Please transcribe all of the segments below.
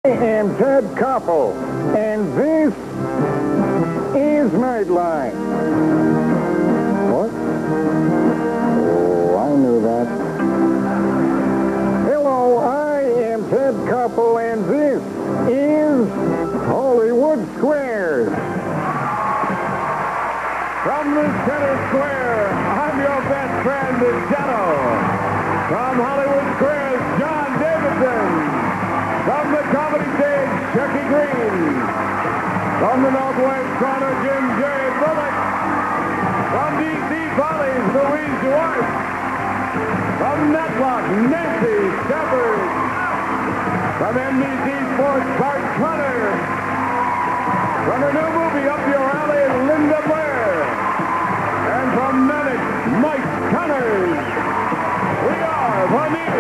And Ted Koppel. And this is Nightline. What? Oh, I knew that. Hello, I am Ted Koppel, and this is Hollywood Squares. From the center square, I'm your best friend, Shadoe. From Hollywood Squares, John Davidson. From the comedy stage, Shecky Greene. From the northwest corner, Bullock. From D.C. Follies, Louise, DuArt. From Nightline, Stafford. From NBC Sports, Bart. From a new movie up your alley, Blair. And from Medic, Mike Connors. We are the new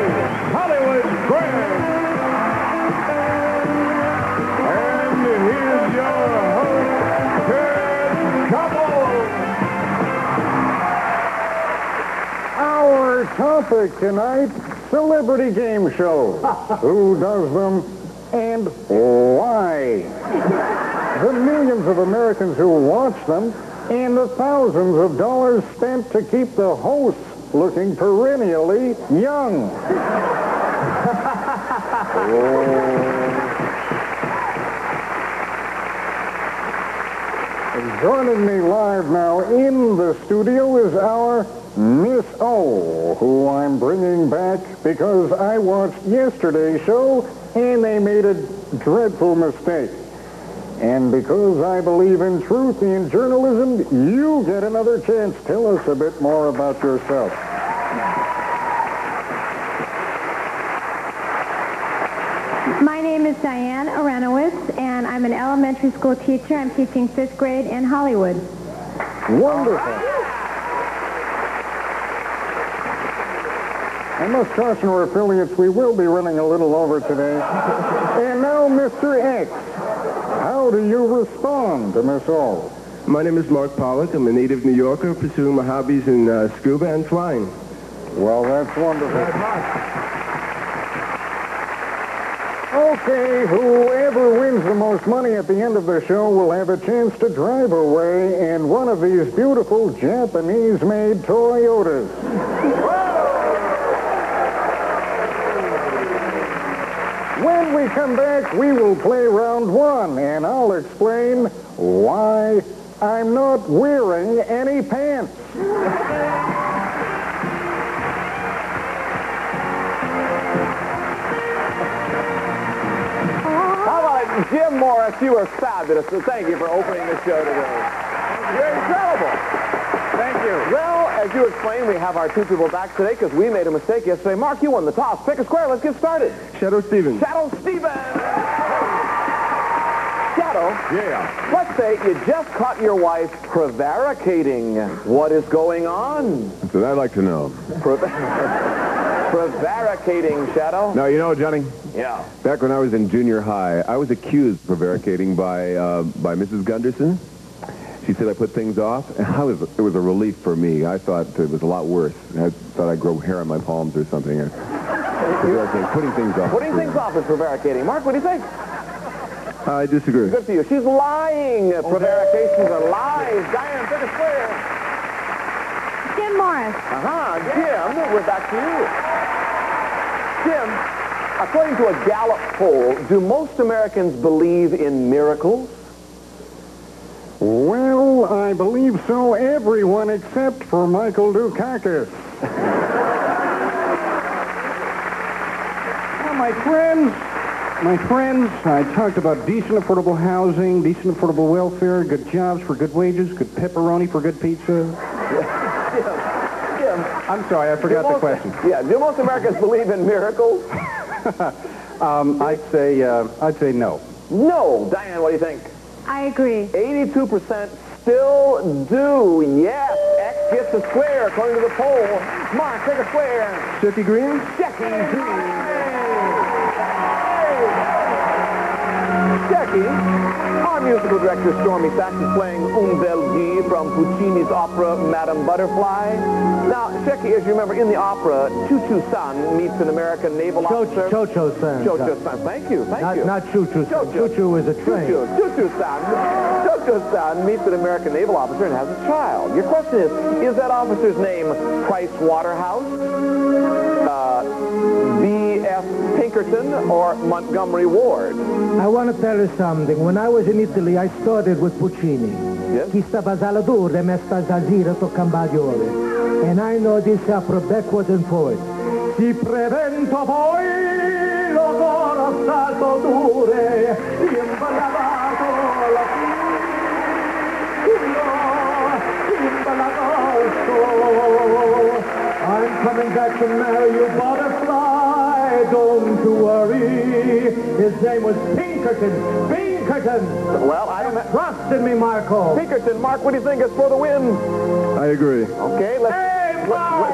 Hollywood Squares. And here's your host, Ted Koppel. Our topic tonight, celebrity game shows. Who does them and why? The millions of Americans who watch them and the thousands of dollars spent to keep the hosts looking perennially young. Joining me live now in the studio is our Miss O, who I'm bringing back because I watched yesterday's show and they made a dreadful mistake. And because I believe in truth in journalism, you get another chance. Tell us a bit more about yourself. My name is Diane Aranowitz, and I'm an elementary school teacher. I'm teaching 5th grade in Hollywood. Wonderful. I must caution our affiliates, we will be running a little over today. And now, Mr. X. How do you respond to Miss O? My name is Mark Pollock. I'm a native New Yorker pursuing my hobbies in scuba and flying. Well, that's wonderful. Okay, whoever wins the most money at the end of the show will have a chance to drive away in one of these beautiful Japanese-made Toyotas. When we come back, we will play round one, and I'll explain why I'm not wearing any pants. How about Jim Morris? You were fabulous. So thank you for opening the show today. You're incredible. Thank you. Well, as you explained, we have our two people back today because we made a mistake yesterday. Mark, you won the toss. Pick a square. Let's get started. Shadoe Stevens. Shadoe Stevens. Shadoe. Yeah. Let's say you just caught your wife prevaricating. What is going on? That's what I'd like to know. Prevaricating, Shadoe. Now, you know, Johnny, Yeah. back when I was in junior high, I was accused of prevaricating by Mrs. Gunderson. She said I put things off, and it was a relief for me. I thought it was a lot worse. I thought I'd grow hair on my palms or something. Putting things off. Putting things off is prevaricating. Mark, what do you think? I disagree. Good for you. She's lying. Prevarications are lies. Diane, pick a square. Jim Morris. Jim, we're back to you. Jim, according to a Gallup poll, do most Americans believe in miracles? Well, I believe so. Everyone except for Michael Dukakis. Well, my friends, I talked about decent affordable housing, decent affordable welfare, good jobs for good wages, good pepperoni for good pizza. Jim. I'm sorry, I forgot the question. Yeah, do most Americans believe in miracles? I'd say no. No. Diane, what do you think? I agree. 82% still do. Yes. X gets a square according to the poll. Mark, take a square. Shecky Greene? Shecky Greene. Shecky, Our musical director, Stormy Sachs, is playing Un bel Guy from Puccini's opera, Madame Butterfly. Now, Shecky, as you remember, in the opera, Choo-Choo-san meets an American naval officer. Cho-Cho-san. Cho-Cho-san. Thank you. Not Choo-Choo-san. Cho-Cho. Choo-Choo is a train. Choo-Choo-san. Cho-Cho-san meets an American naval officer and has a child. Your question is that officer's name Price Waterhouse, B.F. Pinkerton, or Montgomery Ward? I want to tell you something. When I was in Italy, I started with Puccini. Yes? Chi sta basala dure, me sta zazira to cambagliore. And I know this opera backwards and forwards. Si prevento poi l'odore stato dure, imballavato la I'm coming back to marry you, butterfly. Don't you worry. His name was Pinkerton. Pinkerton. Well, I don't know. Trust in me, Marco. Pinkerton, Mark, what do you think is for the win? I agree. Okay, let's...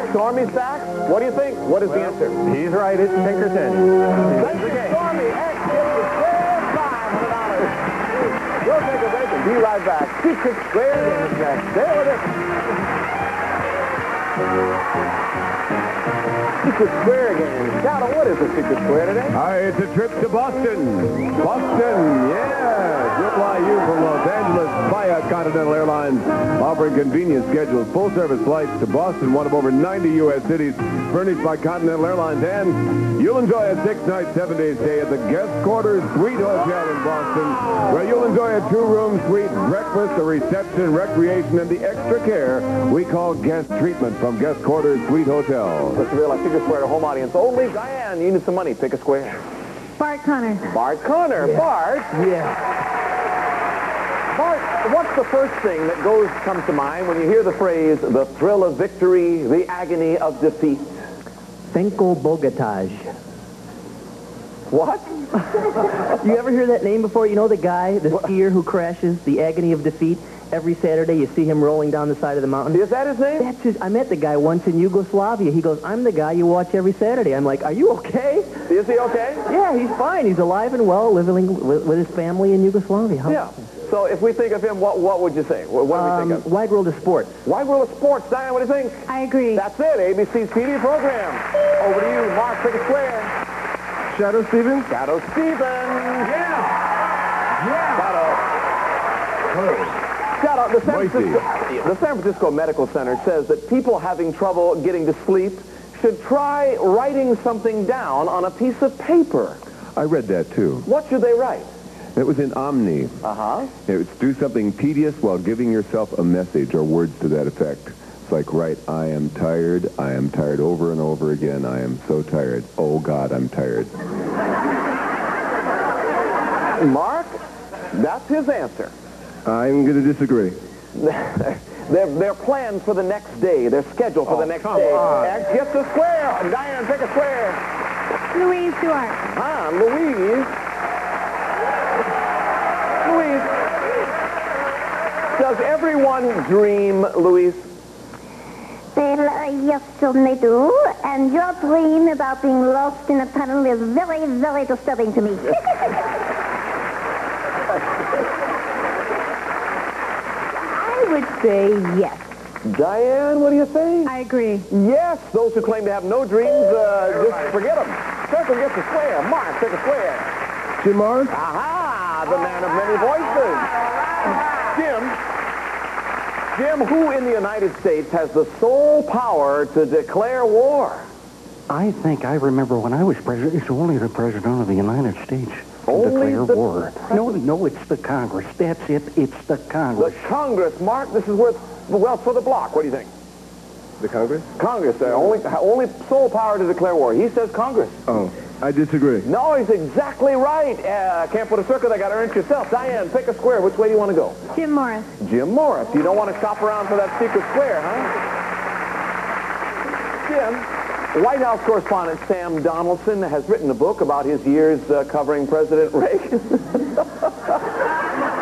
Stormy Sachs, what do you think? What is the answer? He's right. It's Pinkerton. Thank you, Stormy. X gets the square $500. We'll take a break and be right back. Secret Square is next. Stay with us. Secret Square again. Shadoe, what is the Secret Square today? It's a trip to Boston. Boston, yeah. We'll fly you from Los Angeles via Continental Airlines, offering convenient schedules, full-service flights to Boston, one of over 90 U.S. cities, furnished by Continental Airlines. And you'll enjoy a 6-night, 7-day stay at the Guest Quarters Suite Hotel in Boston, where you'll enjoy a 2-room suite, breakfast, a reception, recreation, and the extra care we call guest treatment from Guest Quarters Suite Hotel. Let's realize Secret Square to home audience only. Diane, you need some money. Pick a square. Bart Connor. Bart Connor. Yeah. Bart. Yeah. Bart, what's the first thing that comes to mind when you hear the phrase, the thrill of victory, the agony of defeat? Finkel Bogataj. What? You ever hear that name before? You know the guy, the skier who crashes, the agony of defeat? Every Saturday you see him rolling down the side of the mountain. Is that his name? That's his. I met the guy once in Yugoslavia. He goes, I'm the guy you watch every Saturday. I'm like, are you okay? Is he okay? Yeah, he's fine. He's alive and well, living with his family in Yugoslavia. Huh? Yeah. So if we think of him, what would you say? What do we think of? Wide World of Sports. Wide World of Sports. Diane, what do you think? I agree. That's it. ABC's PD program. Over to you, Mark. Pick a square. Shadoe Stevens? Shadoe Stevens. Yeah. Shadoe, the San Francisco Medical Center says that people having trouble getting to sleep should try writing something down on a piece of paper. I read that, too. What should they write? It was in Omni. Uh-huh. It's do something tedious while giving yourself a message or words to that effect. It's like, write, I am tired over and over again. I am so tired. Oh, God, I'm tired. Mark, that's his answer. I'm going to disagree. Their plans for the next day, their schedule for the next day. X gets a square. Diane, pick a square. Louise DuArt. Louise. Louise. Does everyone dream, Louise? Well, yes, certainly do. And your dream about being lost in a tunnel is very, very disturbing to me. I would say yes. Diane, what do you think? I agree. Yes, those who claim to have no dreams, just forget them. Circle gets a square. Mark, pick a square. Jim Morris? Aha, the man of many voices. Jim, who in the United States has the sole power to declare war? I think I remember when I was president, it's only the president of the United States can Only declare the war. No, it's the Congress. That's it. It's the The Congress. Congress. Mark, this is worth, well, for the block. What do you think? The Congress? Congress, only sole power to declare war. He says Congress. Oh, I disagree. No, he's exactly right. Can't put a circle. They got to earn it yourself. Diane, pick a square. Which way do you want to go? Jim Morris. Jim Morris. You don't want to shop around for that secret square, huh? Jim, White House correspondent Sam Donaldson has written a book about his years covering President Reagan.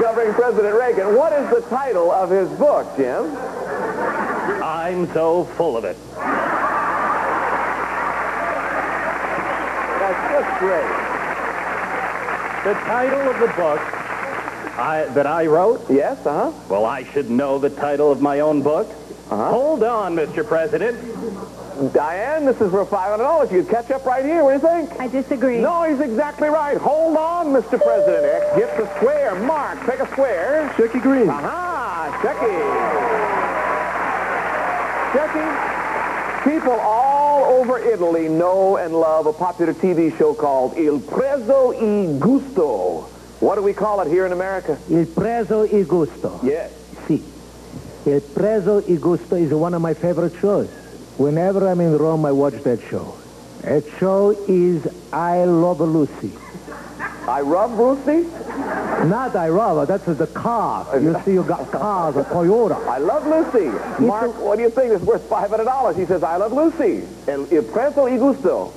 Covering President Reagan. What is the title of his book, Jim? I'm so full of it. That's just great. The title of the book, That I wrote? Yes, Well, I should know the title of my own book. Hold on, Mr. President. Diane, this is for $500. You could catch up right here. What do you think? I disagree. No, he's exactly right. Hold on, Mr. President. X gets a square. Mark, pick a square. Shecky Greene. Shecky. Shecky. People all over Italy know and love a popular TV show called Il Prezzo e Gusto. What do we call it here in America? Il Prezzo e Gusto. Yes. Si. Il Prezzo e Gusto is one of my favorite shows. Whenever I'm in Rome, I watch that show. That show is I Love Lucy. I rub Lucy? Not I Love, that's the car. You see, you got cars, a Toyota. I love Lucy. Mark, what do you think? It's worth $500. He says, I love Lucy. Il Prezzo e Gusto.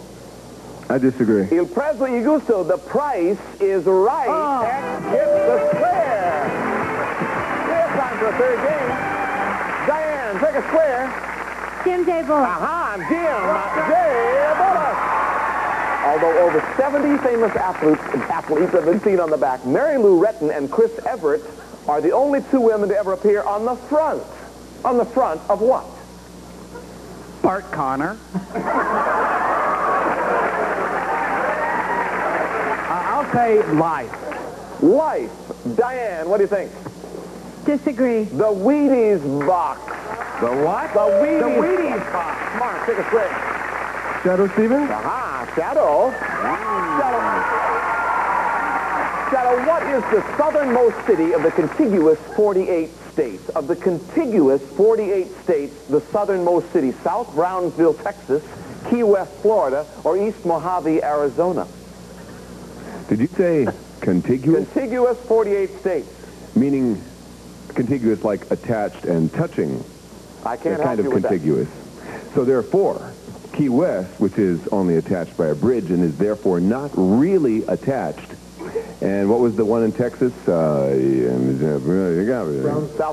I disagree. Il Prezzo e Gusto. The price is right. X gets the square. We have time for a third game. Diane, pick a square. Jim J. Bullock. Jim J. Bullock. Although over 70 famous athletes have been seen on the back, Mary Lou Retton and Chris Everett are the only two women to ever appear on the front. On the front of what? Bart Connor. I'll say Life. Life. Diane, what do you think? Disagree. The Wheaties box. The what? The Wheaties. The Wheaties box. Mark, take a swing. Shadoe Stevens? Shadoe. Shadoe, what is the southernmost city of the contiguous 48 states? Of the contiguous 48 states, the southernmost city, South Brownsville, Texas, Key West, Florida, or East Mojave, Arizona? Did you say contiguous? Contiguous 48 states. Meaning contiguous like attached and touching. I can't They're help you with contiguous. So there are four. Key West, which is only attached by a bridge and is therefore not really attached. And what was the one in Texas? South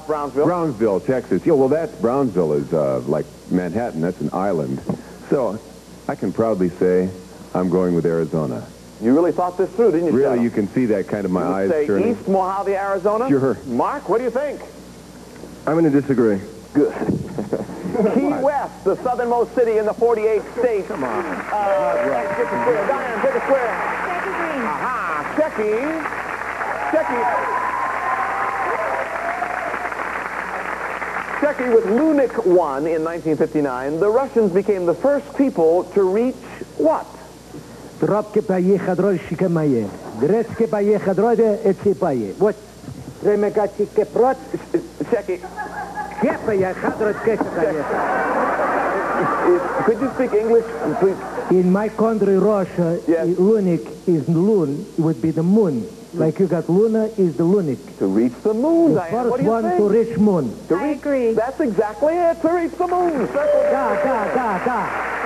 Brownsville. Brownsville, Texas. Yeah, well, Brownsville is like Manhattan. That's an island. So I can proudly say I'm going with Arizona. You really thought this through, didn't you, Really, Shadoe? you can see that kind of my eyes Say turning. East Mojave, Arizona? Sure. Mark, what do you think? I'm going to disagree. Good. Key West, the southernmost city in the 48 states. Come on. Get the square. Diane, take a square. Shecky Greene. Shecky with Lunik 1 in 1959, the Russians became the first people to reach what? What? Shecky. Could you speak English, please? In my country, Russia, Yes. lunik is loon, would be the moon. Like you got Luna is the lunik. To reach the moon, The Diane. What first do you one think? to reach moon. I agree. That's exactly it. To reach the moon. Circle. Da.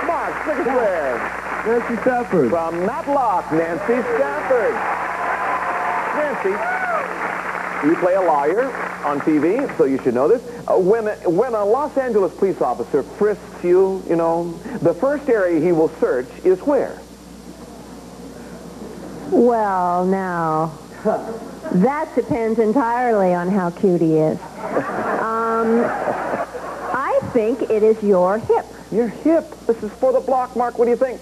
Mark, pick a square. Nancy Stafford. From Matlock, Nancy Stafford. Nancy, you play a lawyer on TV, so you should know this. When a Los Angeles police officer frisks you, the first area he will search is where? Well, now, that depends entirely on how cute he is. I think it is your hip. Your hip. This is for the block, Mark. What do you think?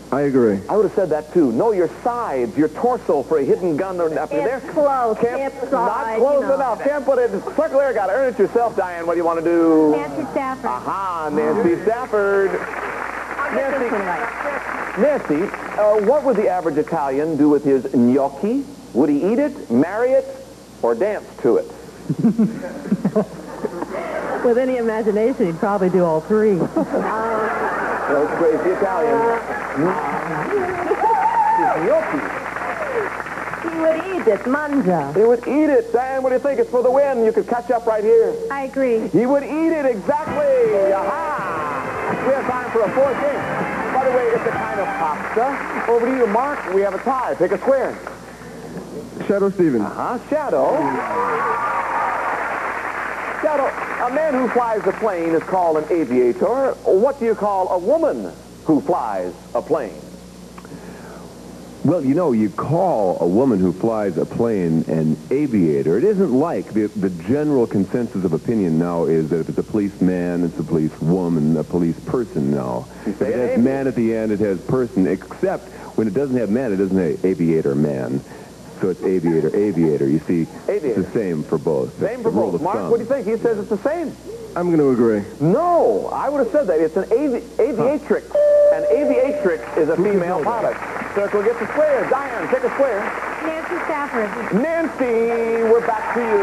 I agree. I would have said that, too. No, your sides, your torso for a hidden gun or up in there. It's close. Hip Not side, close enough. Can't put it. Circle there. Got to earn it yourself, Diane. What do you want to do? Nancy Stafford. Nancy Stafford. Nancy, what would the average Italian do with his gnocchi? Would he eat it, marry it, or dance to it? With any imagination, he'd probably do all three. Those crazy Italians. Gnocchi. He would eat it, mangia. He would eat it. Diane, what do you think? It's for the win. You could catch up right here. I agree. He would eat it, exactly. Aha! We have time for a fourth game. By the way, it's a kind of pasta. Over to you, Mark. We have a tie. Pick a square. Shadoe Stevens. Shadoe. Shadoe, a man who flies a plane is called an aviator. What do you call a woman who flies a plane? Well, you know, you call a woman who flies a plane an aviator. It isn't like the general consensus of opinion now is that if it's a policeman, it's a policewoman, a police person now. If it has man at the end, it has person, except when it doesn't have man, it doesn't have aviator man. So it's aviator, aviator. You see, Aviator. it's the same for both. Same for both. Mark, what do you think? He says it's the same. I'm going to agree. No, I would have said that. It's an aviatrix. An aviatrix is a female pilot. Circle gets a square. Diane, take a square. Nancy Stafford. Nancy, we're back to you.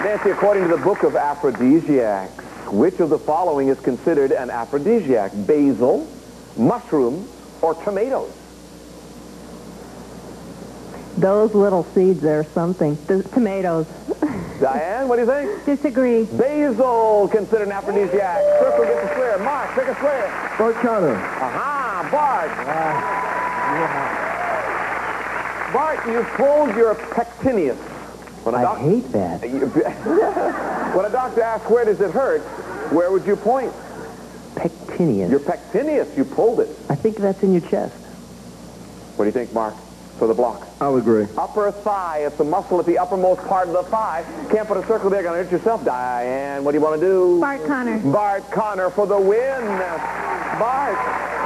Nancy, according to the Book of Aphrodisiacs, which of the following is considered an aphrodisiac? Basil, mushrooms, or tomatoes? Those little seeds are something. The tomatoes. Diane, what do you think? Disagree. Basil, considered an aphrodisiac. Circle gets a square. Mark, take a square. Bart Connor. Aha, Bart. Bart, you pulled your pectineus. I hate that. When a doctor asks where does it hurt, where would you point? Pectineus. Your pectineus, you pulled it. I think that's in your chest. What do you think, Mark? For the block. I'll agree. Upper thigh. It's the muscle at the uppermost part of the thigh. Can't put a circle there. Gonna hurt yourself. Diane, what do you want to do? Bart Connor. Bart Connor for the win. Bart.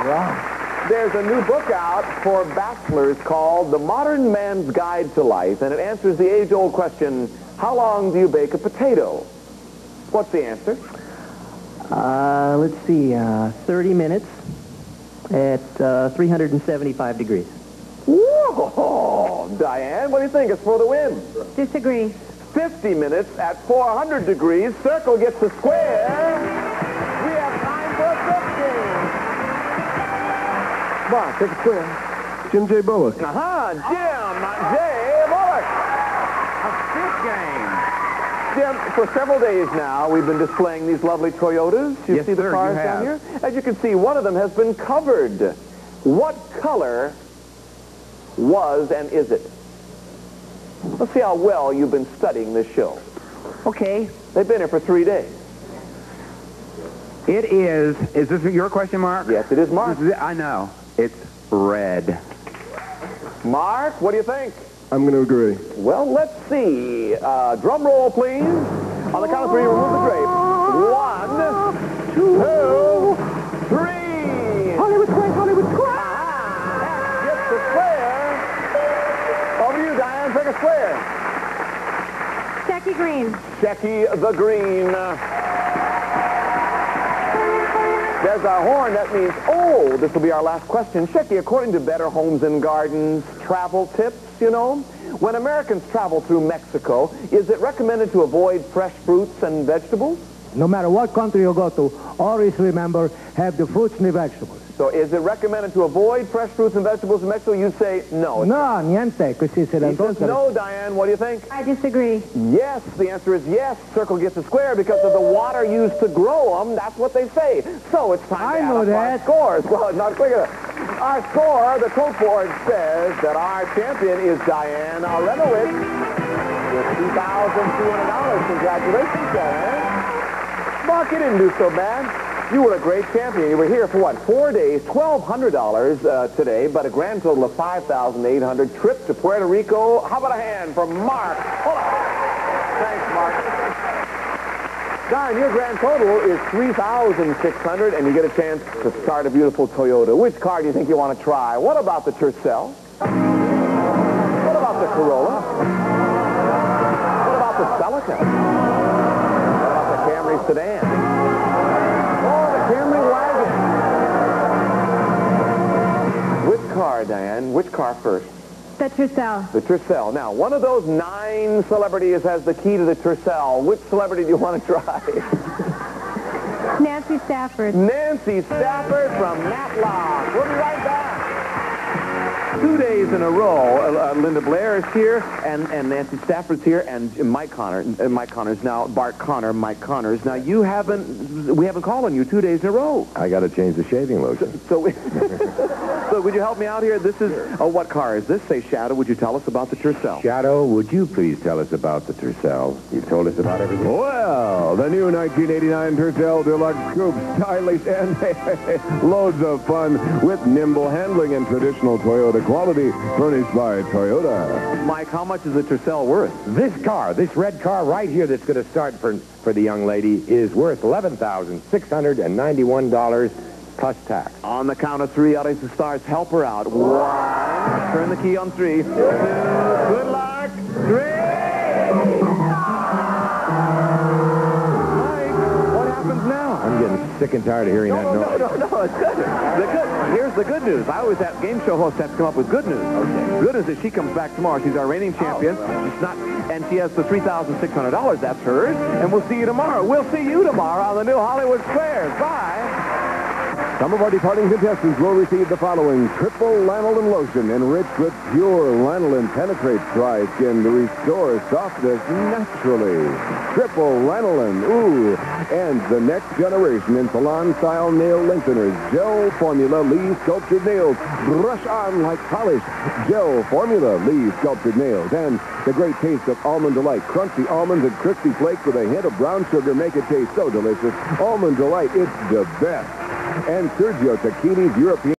Wow. There's a new book out for bachelors called The Modern Man's Guide to Life, and it answers the age-old question, how long do you bake a potato? What's the answer? Let's see, 30 minutes at 375 degrees. Whoa! Diane, what do you think? It's for the win. Disagree. 50 minutes at 400 degrees. Circle gets the square. We have time for a 50. Bart, take a square. Jim J. Bullock. Jim J. Bullock. A stick game. Jim, for several days now, we've been displaying these lovely Toyotas. You see the cars down here? As you can see, one of them has been covered. What color was and is it? Let's see how well you've been studying this show. Okay. They've been here for 3 days. It is this your question, Mark? Yes, it is, Mark. I know. It's red. Mark, what do you think? I'm going to agree. Well, let's see. Drum roll, please. On the count of three, remove the drape. 1, 2, 3. Hollywood Square, Hollywood Square. Gets the square. Over to you, Diane. Take a square. Shecky Greene. Shecky the Greene. There's our horn. That means, oh, this will be our last question. Shecky, according to Better Homes and Gardens travel tips, you know, when Americans travel through Mexico, is it recommended to avoid fresh fruits and vegetables? No matter what country you go to, always remember, have the fruits and the vegetables. So is it recommended to avoid fresh fruits and vegetables in Mexico? You say no. No, niente. He says no, Diane. What do you think? I disagree. Yes, the answer is yes. Circle gets a square because of the water used to grow them. That's what they say. So it's time to add up our scores. Well, not quick enough. Our score, the code board says that our champion is Diane Arenowitz with $2,200. Congratulations, Diane. Mark, you didn't do so bad. You were a great champion. You were here for, what, 4 days, $1,200 today, but a grand total of $5,800. Trip to Puerto Rico. How about a hand for Mark? Hold on. Thanks, Mark. Diane, your grand total is $3,600, and you get a chance to start a beautiful Toyota. Which car do you think you want to try? What about the Tercel? What about the Corolla? What about the Celica? What about the Camry sedan? Camry wagon. Which car, Diane? Which car first? The Tercel. The Tercel. Now, one of those 9 celebrities has the key to the Tercel. Which celebrity do you want to try? Nancy Stafford. Nancy Stafford from Matlock. We'll be right back. 2 days days in a row. Linda Blair is here, and Nancy Stafford's here, and Mike Connors now, Bart Connor, Mike Connors. Now, we haven't called on you 2 days in a row. I got to change the shaving lotion. So would you help me out here? This is, what car is this? Say, Shadoe, would you tell us about the Tercel? Shadoe, would you please tell us about the Tercel? You've told us about everything. Well, the new 1989 Tercel Deluxe Coupe, stylish and loads of fun with nimble handling and traditional Toyota quality, furnished by Toyota. Mike, how much is the Tercel worth? This car, this red car right here that's going to start for the young lady is worth $11,691 plus tax. On the count of three, audience of stars, help her out. 1, turn the key on 3, 2, good luck, 3. I'm getting sick and tired of hearing that noise. No, it's good. Here's the good news. I always have game show hosts have to come up with good news. Okay. Good news is she comes back tomorrow. She's our reigning champion. She's not, and she has the $3,600. That's hers. And we'll see you tomorrow. We'll see you tomorrow on the new Hollywood Squares. Bye. Some of our departing contestants will receive the following: triple lanolin lotion enriched with pure lanolin, penetrates dry skin to restore softness naturally. Triple lanolin, ooh. And the next generation in salon-style nail lengtheners, gel formula Lee sculptured nails, brush on like polish. Gel formula Lee sculptured nails. And the great taste of Almond Delight. Crunchy almonds and crispy flakes with a hint of brown sugar make it taste so delicious. Almond Delight, it's the best. And Sergio Tacchini's European